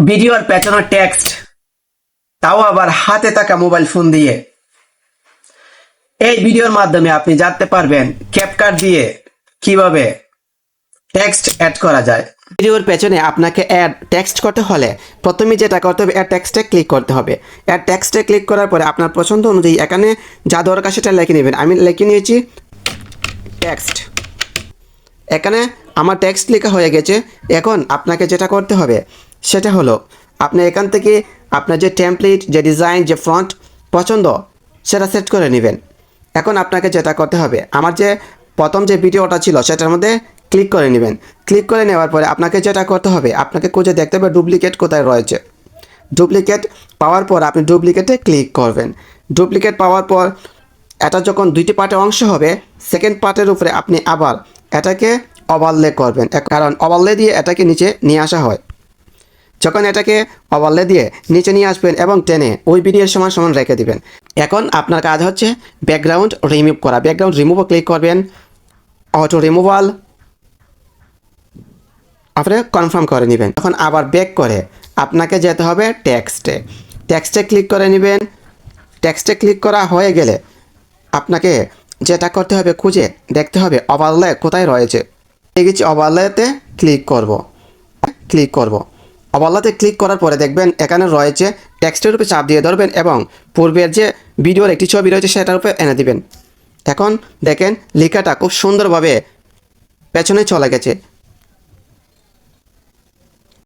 ভিডিওর পেছনের টেক্সট, তাও আবার হাতে থাকা মোবাইল ফোন দিয়ে। এই ভিডিওর মাধ্যমে আপনি জানতে পারবেন ক্যাপকাট দিয়ে কিভাবে টেক্সট অ্যাড করা যায়। ভিডিওর পেছনে আপনাকে অ্যাড টেক্সট করতে হলে প্রথমে যেটা করতে হবে, অ্যাড টেক্সটে ক্লিক করতে হবে। অ্যাড টেক্সটে ক্লিক করার পরে আপনার পছন্দ অনুযায়ী এখানে যা দরকার সেটা লিখে নেবেন। আমি লিখে নিয়েছি টেক্সট। এখানে আমার টেক্সট লেখা হয়ে গেছে। এখন আপনাকে যেটা করতে হবে সেটা হলো আপনি এখান থেকে আপনার যে টেমপ্লেট, যে ডিজাইন, যে ফন্ট পছন্দ সেটা সেট করে নেবেন। এখন আপনাকে যেটা করতে হবে, আমার যে প্রথম যে ভিডিওটা ছিল সেটার মধ্যে ক্লিক করে নেবেন। ক্লিক করে নেওয়ার পরে আপনাকে যেটা করতে হবে, আপনাকে খুঁজে দেখতে হবে ডুপ্লিকেট কোথায় রয়েছে। ডুপ্লিকেট পাওয়ার পর আপনি ডুপ্লিকেটে ক্লিক করবেন। ডুপ্লিকেট পাওয়ার পর এটা যখন দুইটি পার্টে অংশ হবে, সেকেন্ড পার্টের উপরে আপনি আবার এটাকে ওভারলে করবেন, কারণ ওভারলে দিয়ে এটাকে নিচে নিয়ে আসা হয়। যখন এটাকে ওভারলে দিয়ে নিচে নিয়ে আসবেন এবং টেনে ওই ভিডিওর সমান সমান রেখে দিবেন। এখন আপনার কাজ হচ্ছে ব্যাকগ্রাউন্ড রিমুভ করা। ব্যাকগ্রাউন্ড রিমুভও ক্লিক করবেন, অটো রিমুভাল, আপনি কনফার্ম করে নেবেন। এখন আবার ব্যাক করে আপনাকে যেতে হবে টেক্সটে। টেক্সটে ক্লিক করে নেবেন। টেক্সটে ক্লিক করা হয়ে গেলে আপনাকে যেটা করতে হবে, খুঁজে দেখতে হবে ওভারলে কোথায় রয়েছে। এই গেছি ওভারলেতে ক্লিক করব। ওভারলেতে ক্লিক করার পরে দেখবেন এখানে রয়েছে টেক্সটের উপরে চাপ দিয়ে ধরবেন এবং পূর্বের যে ভিডিওর একটি ছবি রয়েছে সেটার উপরে এনে দিবেন। এখন দেখেন লেখাটা খুব সুন্দরভাবে পেছনে চলে গেছে।